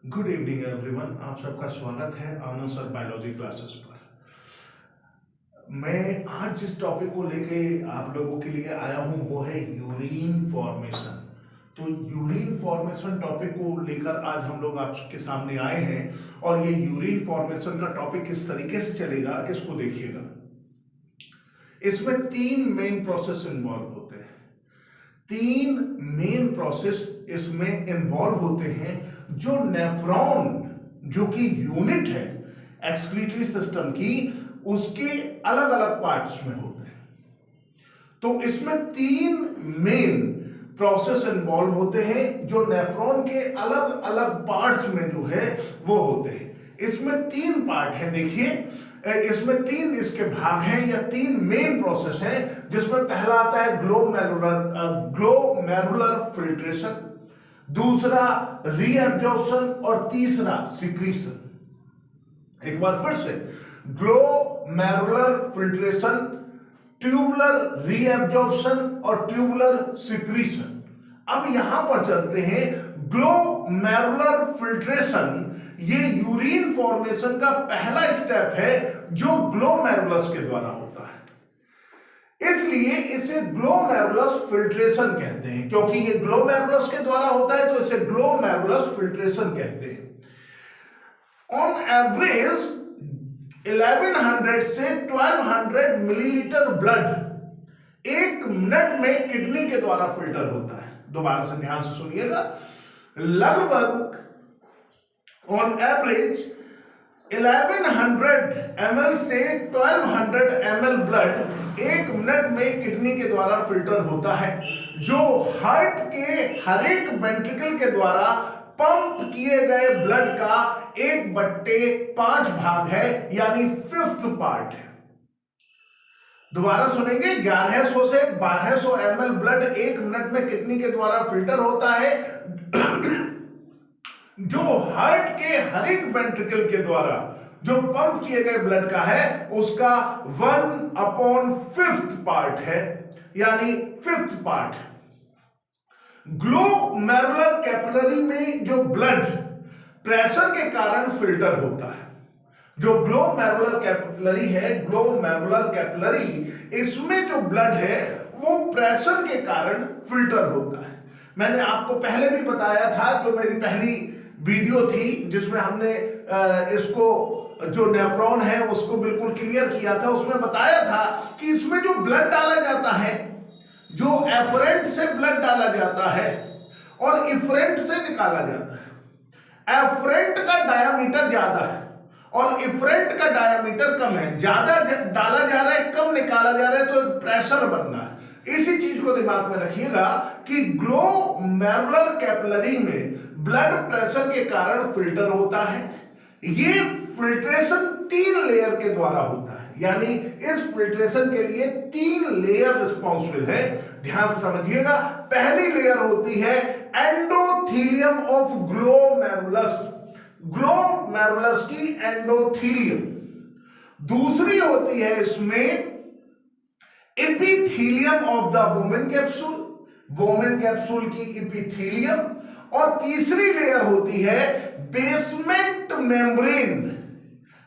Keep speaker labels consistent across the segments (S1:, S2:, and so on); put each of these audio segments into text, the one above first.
S1: Good evening everyone. आप सबका स्वागत है आनंद सर बायोलॉजी क्लासेस पर। मैं आज जिस टॉपिक को लेके आप लोगों के लिए आया हूं वो है यूरिन फॉर्मेशन। तो यूरिन फॉर्मेशन टॉपिक को लेकर आज हम लोग आपके सामने आए हैं और ये यूरिन फॉर्मेशन का टॉपिक किस तरीके से चलेगा इसको देखिएगा। इसमें तीन मेन प्रोसेस इन्वॉल्व होते हैं। तीन मेन प्रोसेस इसमें इन्वॉल्व होते हैं जो नेफ्रॉन जो कि यूनिट है एक्सक्रीटरी सिस्टम की उसके अलग अलग पार्ट्स में होते हैं। तो इसमें तीन मेन प्रोसेस इन्वॉल्व होते हैं जो नेफ्रॉन के अलग अलग पार्ट्स में जो है वो होते हैं। इसमें तीन पार्ट हैं। देखिए इसमें तीन इसके भाग हैं या तीन मेन प्रोसेस हैं, जिसमें पहला आता है ग्लोमेरुलर फिल्ट्रेशन, दूसरा रीएब्जॉर्प्शन और तीसरा सिक्रीशन। एक बार फिर से, ग्लोमेरुलर फिल्ट्रेशन, ट्यूबुलर रीएब्जॉर्प्शन और ट्यूबुलर सिक्रीशन। अब यहां पर चलते हैं। ग्लोमेरुलर फिल्ट्रेशन ये यूरिन फॉर्मेशन का पहला स्टेप है जो ग्लोमेरुलस के द्वारा होता है, इसलिए इसे ग्लोमेरुलस फिल्ट्रेशन कहते हैं। क्योंकि ये ग्लोमेरुलस के द्वारा होता है तो इसे ग्लोमेरुलस फिल्ट्रेशन कहते हैं। ऑन एवरेज 1100 से 1200 मिलीलीटर ब्लड एक मिनट में किडनी के द्वारा फिल्टर होता है। दोबारा से ध्यान से सुनिएगा। लगभग ऑन एवरेज 1100 ml से 1200 ml ब्लड एक मिनट में किडनी के द्वारा फिल्टर होता है, जो हार्ट के हर एक वेंट्रिकल के द्वारा पंप किए गए ब्लड का 1/5 भाग है, यानी 5th पार्ट है। दोबारा सुनेंगे। 1100 से 1200 ml ब्लड एक मिनट में किडनी के द्वारा फिल्टर होता है, जो हार्ट के हर एक वेंट्रिकल के द्वारा जो पंप किए गए ब्लड का है उसका 1/5 पार्ट है, यानी 5th पार्ट। ग्लोमेरुलर कैपिलरी में जो ब्लड प्रेशर के कारण फिल्टर होता है, जो ग्लोमेरुलर कैपिलरी है, ग्लोमेरुलर कैपिलरी इसमें जो ब्लड है वो प्रेशर के कारण फिल्टर होता है। मैंने आपको पहले भी बताया था, जो मेरी पहली वीडियो थी जिसमें हमने इसको जो नेफ्रॉन है उसको बिल्कुल क्लियर किया था, उसमें बताया था कि इसमें जो ब्लड डाला जाता है, जो एफरेंट से ब्लड डाला जाता है और इफरेंट से निकाला जाता है। एफरेंट का डायामीटर ज्यादा है और इफरेंट का डायामीटर कम है। ज्यादा डाला जा रहा है, कम निकाला जा रहा है, तो प्रेशर बनना है। इसी चीज को दिमाग में रखिएगा कि ग्लोमेरुलर कैपिलरी में ब्लड प्रेशर के कारण फिल्टर होता है। ये फिल्ट्रेशन 3 लेयर के द्वारा होता है, यानी इस फिल्ट्रेशन के लिए 3 लेयर रिस्पॉन्सिबल है। ध्यान से समझिएगा। पहली लेयर होती है एंडोथीलियम ऑफ ग्लोमेरुलस, ग्लोमेरुलस की एंडोथीलियम। दूसरी होती है इसमें epithelium of the Bowman capsule, Bowman capsule की एपिथीलियम। और तीसरी लेयर होती है basement membrane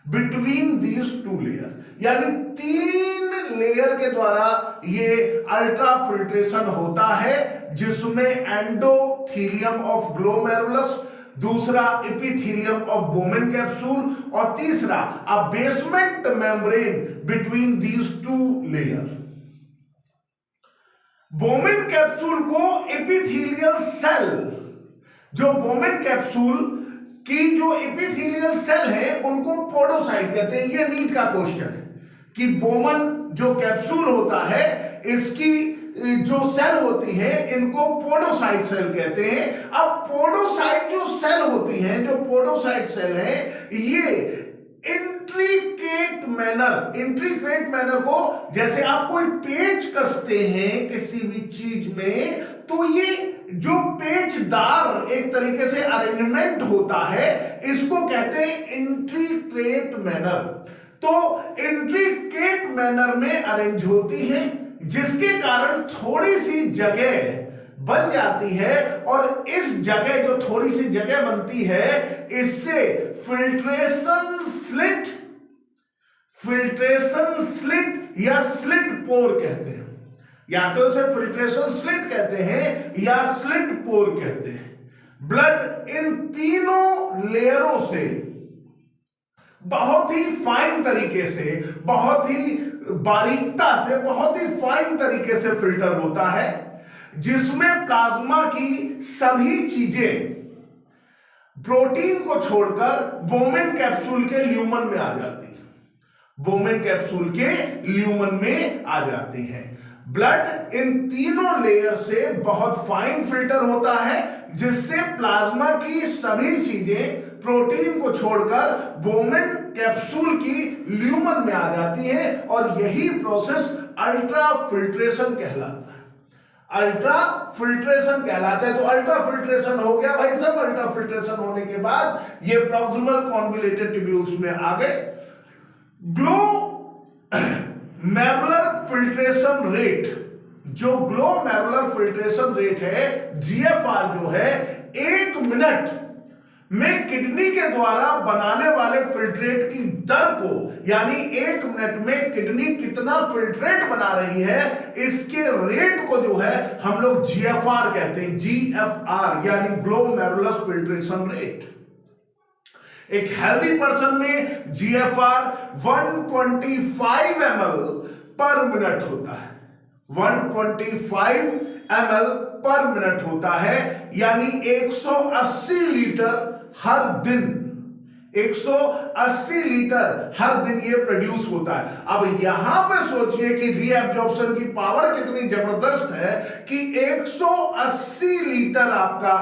S1: between these 2 layer, यानी 3 लेयर के द्वारा ये अल्ट्रा फिल्ट्रेशन होता है, जिसमें एंडोथीलियम ऑफ ग्लोमेरुलस, दूसरा एपिथीलियम ऑफ बोमेन कैप्सूल और तीसरा अ basement membrane between these 2 layer. Bowman capsule को एपिथेलियल सेल, जो बोमेन कैप्सूल की जो एपिथेलियल सेल है उनको पोडोसाइट कहते हैं। ये नीट का क्वेश्चन है कि बोमन जो कैप्सूल होता है इसकी जो सेल होती है इनको पोडोसाइट सेल कहते हैं। अब पोडोसाइट जो सेल होती हैं, जो पोडोसाइट सेल है, ये इंट्रिकेट मैनर को, जैसे आप कोई पेच कसते हैं किसी भी चीज में, तो ये जो पेचदार एक तरीके से अरेंजमेंट होता है इसको कहते हैं इंट्रिकेट मैनर। तो इंट्रिकेट मैनर में अरेंज होती है, जिसके कारण थोड़ी सी जगह बन जाती है और इस जगह जो थोड़ी सी जगह बनती है इससे फिल्ट्रेशन स्लिट या स्लिट पोर कहते हैं। या तो इसे फिल्ट्रेशन स्लिट कहते हैं या स्लिट पोर कहते हैं। ब्लड इन तीनों लेयरों से बहुत ही फाइन तरीके से, बहुत ही बारीकता से, बहुत ही फाइन तरीके से फिल्टर होता है, जिसमें प्लाज्मा की सभी चीजें प्रोटीन को छोड़कर बोमेन कैप्सूल के ल्यूमन में आ जाती है, बोमेन कैप्सूल के ल्यूमन में आ जाती हैं। ब्लड इन तीनों लेयर से बहुत फाइन फिल्टर होता है, जिससे प्लाज्मा की सभी चीजें प्रोटीन को छोड़कर बोमेन कैप्सूल की ल्यूमन में आ जाती है और यही प्रोसेस अल्ट्रा फिल्ट्रेशन कहलाता है। अल्ट्रा फिल्ट्रेशन कहलाता है। तो अल्ट्रा फिल्ट्रेशन हो गया भाई साहब। अल्ट्रा फिल्ट्रेशन होने के बाद ये प्रॉक्सिमल कॉन्वोल्यूटेड ट्यूब्यूल्स में आ गए। ग्लोमेरुलर फिल्ट्रेशन रेट, जो ग्लोमेरुलर फिल्ट्रेशन रेट है जीएफआर, जो है 1 मिनट में किडनी के द्वारा बनाने वाले फिल्ट्रेट की दर को, यानी 1 मिनट में किडनी कितना फिल्ट्रेट बना रही है, इसके रेट को जो है हम लोग जीएफआर कहते हैं। जीएफआर यानी ग्लोमेरुलर फिल्ट्रेशन रेट। एक हेल्दी पर्सन में जीएफआर 125 ml पर मिनट होता है। 125 ml पर मिनट होता है, यानी 180 लीटर हर दिन, 180 लीटर हर दिन ये प्रोड्यूस होता है। अब यहां पे सोचिए कि रीअब्जॉर्प्शन की पावर कितनी जबरदस्त है कि 180 लीटर आपका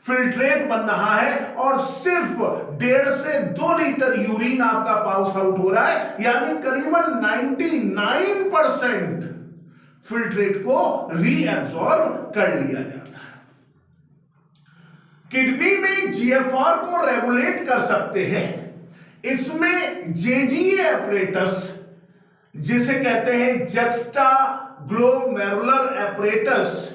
S1: फिल्ट्रेट बन रहा है और सिर्फ 1.5 से 2 लीटर यूरिन आपका पास आउट हो रहा है, यानी करीबन 99% फिल्ट्रेट को रीअब्सॉर्ब कर लिया जाता है। किडनी में जीएफआर को रेगुलेट कर सकते हैं। इसमें जेजीए एपरेटस, जिसे कहते हैं juxta glomerular apparatus,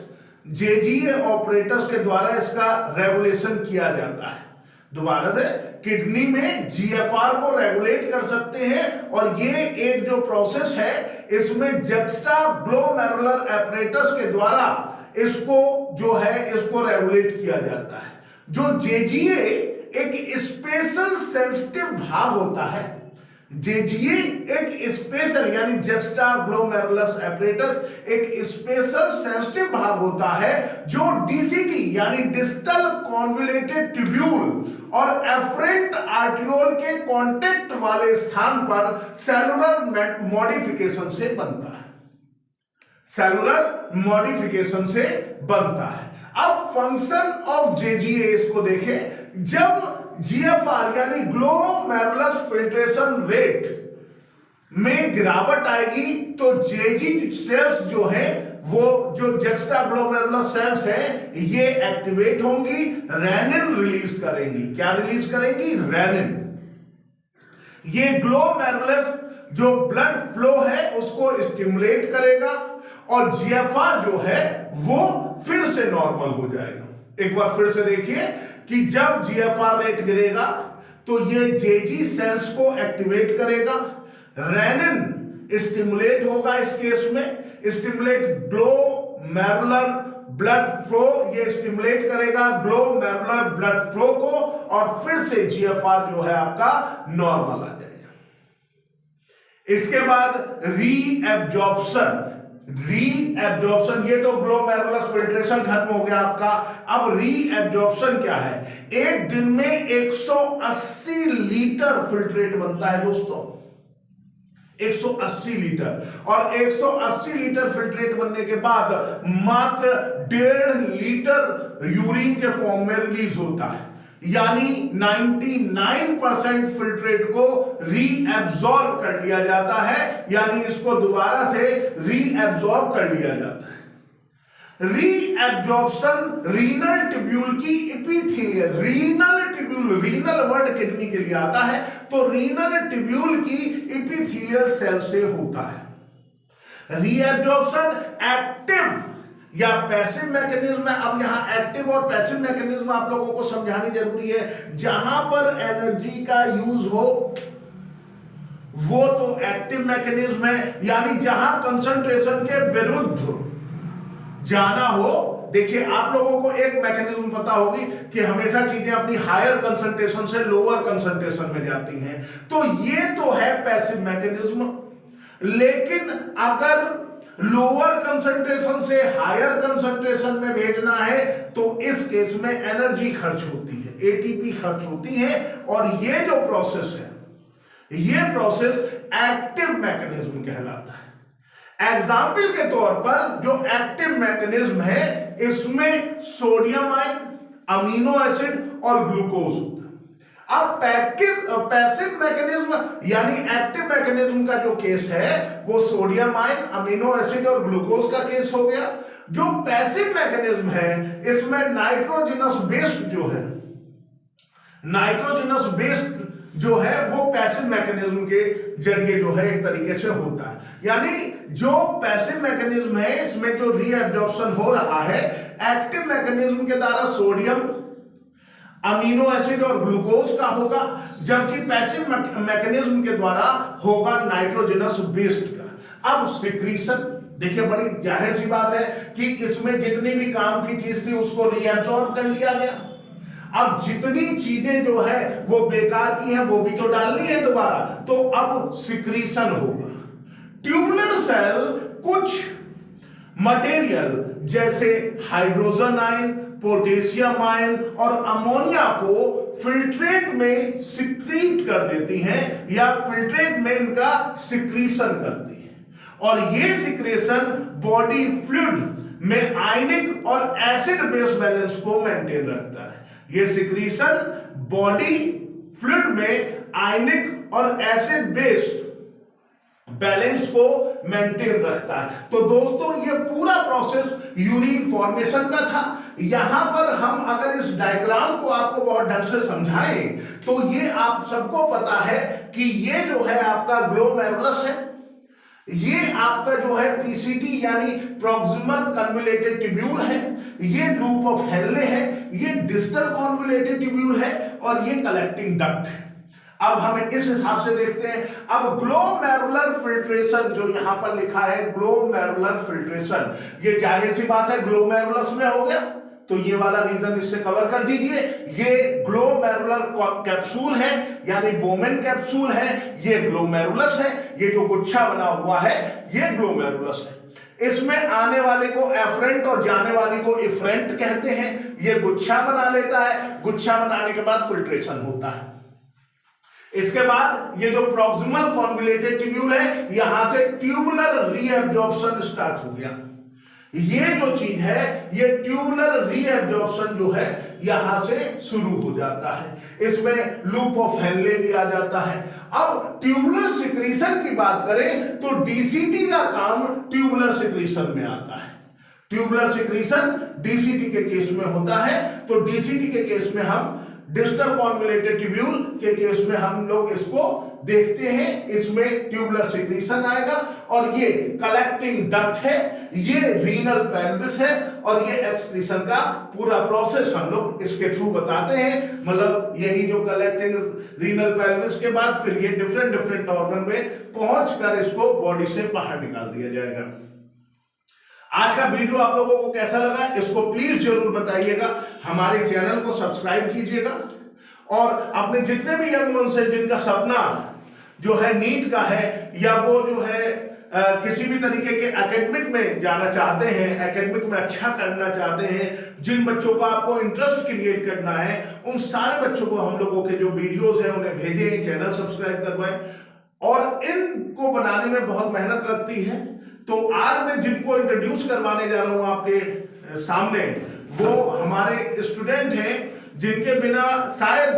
S1: JGA apparatus के द्वारा इसका रेगुलेशन किया जाता है। दोबारा से, किडनी में जीएफआर को रेगुलेट कर सकते हैं और ये एक जो प्रोसेस है इसमें जक्स्टा ग्लोमेरुलर एपरेटस के द्वारा इसको जो है इसको रेगुलेट किया जाता है। जो जेजीए एक स्पेशल सेंसिटिव भाग होता है। जेजीए एक स्पेशल यानी जक्स्टा ग्लोमेरुलर एपरेटस एक स्पेशल सेंसिटिव भाग होता है जो डीसीटी यानी डिस्टल कॉन्वोल्यूटेड ट्यूब्यूल और एफरेंट आर्टियोल के कांटेक्ट वाले स्थान पर सेलुलर मॉडिफिकेशन से बनता है। सेलुलर मॉडिफिकेशन से बनता है। अब फंक्शन ऑफ जेजीए इसको देखें। जब जीएफआर यानी ग्लोमेरुलर फिल्ट्रेशन रेट में गिरावट आएगी तो जेजी सेल्स जो है, वो जो जक्स्टा ग्लोमेरुलर सेल्स है, ये एक्टिवेट होंगी, रेनिन रिलीज करेंगी। क्या रिलीज करेंगी? रेनिन। ये ग्लोमेरुलर जो ब्लड फ्लो है उसको स्टिमुलेट करेगा और जीएफआर जो है वो फिर से नॉर्मल हो जाएगा। एक बार फिर से देखिए कि जब जीएफआर रेट गिरेगा तो ये जेजी सेल्स को एक्टिवेट करेगा, रेनिन स्टिमुलेट होगा। इस केस में स्टिमुलेट ग्लोमेरुलर ब्लड फ्लो, ये स्टिमुलेट करेगा ग्लोमेरुलर ब्लड फ्लो को और फिर से जीएफआर जो है आपका नॉर्मल आ जाएगा। इसके बाद रीएब्जॉर्प्शन। ये तो ग्लोमेरुलर फिल्ट्रेशन खत्म हो गया आपका। अब रीएब्जॉर्प्शन क्या है? एक दिन में 180 लीटर फिल्ट्रेट बनता है दोस्तों, 180 लीटर। और 180 लीटर फिल्ट्रेट बनने के बाद मात्र 1.5 लीटर यूरिन के फॉर्म में रिलीज होता है, यानी 99% फिल्ट्रेट को रीएब्सॉर्ब कर लिया जाता है, यानी इसको दोबारा से रीएब्सॉर्ब कर लिया जाता है। रीएब्जॉर्प्शन रीनल ट्यूब्यूल की एपिथेलियल, रीनल वर्ड किडनी के लिए आता है, तो रीनल ट्यूब्यूल की एपिथेलियल सेल से होता है। रीएब्जॉर्प्शन एक्टिव या पैसिव मैकेनिज्म है। अब यहां एक्टिव और पैसिव मैकेनिज्म आप लोगों को समझानी जरूरी है। जहां पर एनर्जी का यूज हो वो तो एक्टिव मैकेनिज्म है, यानी जहां कंसंट्रेशन के विरुद्ध जाना हो। देखिए आप लोगों को एक मैकेनिज्म पता होगी कि हमेशा चीजें अपनी हायर कंसंट्रेशन से लोअर कंसंट्रेशन में जाती हैं, तो ये तो है पैसिव मैकेनिज्म। लेकिन अगर लोअर कंसंट्रेशन से हायर कंसंट्रेशन में भेजना है तो इस केस में एनर्जी खर्च होती है, एटीपी खर्च होती है, और ये जो प्रोसेस है ये प्रोसेस एक्टिव मैकेनिज्म कहलाता है। एग्जाम्पल के तौर पर जो एक्टिव मैकेनिज्म है इसमें सोडियम आयन, अमीनो एसिड और ग्लूकोज होता है। अब पैसिव मैकेनिज्म यानी एक्टिव मैकेनिज्म का जो केस है वो सोडियम आयन, अमीनो एसिड और ग्लूकोज का केस हो गया। जो पैसिव मैकेनिज्म है इसमें नाइट्रोजनस बेस्ड जो है वो पैसिव मैकेनिज्म के जरिए जो है एक तरीके से होता है। यानी जो पैसिव मैकेनिज्म है इसमें जो रीअब्जॉर्प्शन हो रहा है एक्टिव मैकेनिज्म के द्वारा सोडियम, अमीनो एसिड और ग्लूकोज का होगा, जबकि पैसिव मैकेनिज्म के द्वारा होगा नाइट्रोजनस बेस्ड का। अब सिक्रीशन, देखिए बड़ी जाहिर सी बात है कि इसमें जितनी भी काम की चीज थी उसको रीअब्सॉर्ब कर लिया गया। अब जितनी चीजें जो है वो बेकार की हैं वो भी तो डालनी है दोबारा, तो अब सिक्रीशन होगा। ट्यूबुलर सेल कुछ मटेरियल जैसे हाइड्रोजन आयन, पोटेशियम आयन और अमोनिया को फिल्ट्रेट में सिक्रीट कर देती हैं या फिल्ट्रेट में इनका सिक्रीशन करती है, और ये सिक्रेशन बॉडी फ्लूइड में आयनिक और एसिड बेस बैलेंस को मेंटेन रखता है। ये सिक्रीशन बॉडी फ्लूइड में आयनिक और एसिड बेस बैलेंस को मेंटेन रखता है। तो दोस्तों ये पूरा प्रोसेस यूरिन फॉर्मेशन का था। यहां पर हम अगर इस डायग्राम को आपको बहुत ढंग से समझाएं तो ये आप सबको पता है कि ये जो है आपका ग्लोमेरुलस है, ये आपका जो है पीसीटी यानी प्रॉक्सिमल कन्वोल्यूटेड ट्यूब्यूल है, ये लूप ऑफ हेनले है, ये डिस्टल कन्वोल्यूटेड ट्यूब्यूल है और ये कलेक्टिंग डक्ट है। अब हमें इस हिसाब से देखते हैं। अब ग्लोमेरुलर फिल्ट्रेशन जो यहां पर लिखा है ग्लोमेरुलर फिल्ट्रेशन, ये जाहिर सी बात है ग्लोमेरुलस में हो गया, तो ये वाला रीजन इससे कवर कर दीजिए। ये ग्लोमेरुलर कैप्सूल है यानी बोमेन कैप्सूल है, ये ग्लोमेरुलस है, ये जो गुच्छा बना हुआ है ये ग्लोमेरुलस है। इसमें आने वाले को एफरेंट और जाने वाले को इफरेंट कहते हैं। ये गुच्छा बना लेता है, गुच्छा बनाने के बाद फिल्ट्रेशन होता है। इसके बाद ये जो प्रॉक्सिमल कन्वोल्यूटेड ट्यूब्यूल है यहां से ट्यूबुलर रीअब्जॉर्प्शन स्टार्ट हो गया। ये जो चीज है ये ट्यूबुलर रीअब्जॉर्प्शन जो है यहां से शुरू हो जाता है। इसमें लूप ऑफ हेनले भी आ जाता है। अब ट्यूबुलर सिक्रीशन की बात करें तो डीसीटी का काम ट्यूबुलर सिक्रीशन में आता है। ट्यूबुलर सिक्रीशन डीसीटी के केस में होता है, तो डीसीटी के केस में हम डिस्टल कन्वोल्यूटेड ट्यूब्यूल के केस में हम लोग इसको देखते हैं, इसमें ट्यूबुलर सिक्रीशन आएगा। और ये कलेक्टिंग डक्ट है, ये रीनल पेल्विस है और ये एक्सक्रीशन का पूरा प्रोसेस हम लोग इसके थ्रू बताते हैं। मतलब यही जो कलेक्टिंग रीनल पेल्विस के बाद फिर ये डिफरेंट ऑर्गन में पहुंचकर इसको बॉडी से बाहर निकाल दिया जाएगा। आज का वीडियो आप लोगों को कैसा लगा इसको प्लीज जरूर बताइएगा। हमारे चैनल को सब्सक्राइब कीजिएगा और अपने जितने भी यंग वंस हैं जिनका सपना जो है नीट का है या वो जो है किसी भी तरीके के एकेडमिक में जाना चाहते हैं, एकेडमिक में अच्छा करना चाहते हैं, जिन बच्चों को आपको इंटरेस्ट क्रिएट करना है उन सारे बच्चों को हम लोगों के जो वीडियोस हैं उन्हें भेजें, चैनल सब्सक्राइब करवाएं। और इनको बनाने में बहुत मेहनत लगती है, तो आज मैं जिनको इंट्रोड्यूस करवाने जा रहा हूं आपके सामने वो हमारे स्टूडेंट हैं जिनके बिना शायद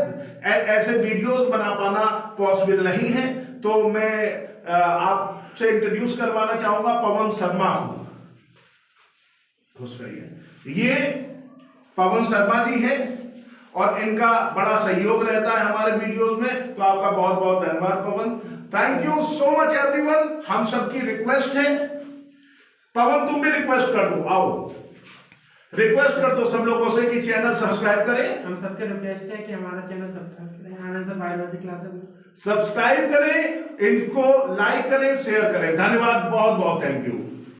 S1: ऐसे वीडियोस बना पाना पॉसिबल नहीं है। तो मैं आपसे इंट्रोड्यूस करवाना चाहूंगा पवन शर्मा को। ये पवन शर्मा जी हैं और इनका बड़ा सहयोग रहता है हमारे वीडियोस में, तो आपका बहुत बहुत धन्यवाद Pavan. Thank you so much everyone. हम सबकी रिक्वेस्ट है, पवन तुम भी रिक्वेस्ट कर दो, आओ। रिक्वेस्ट कर दो सब लोगों से कि चैनल सब्सक्राइब करें।
S2: हम सबके रिक्वेस्ट है कि हमारा चैनल सब्सक्राइब करें आनंद सर बायोलॉजी क्लासेस में।
S1: सब्सक्राइब करें, इनको लाइक करें, शेयर करें। धन्यवाद, बहुत बहुत थैंक यू।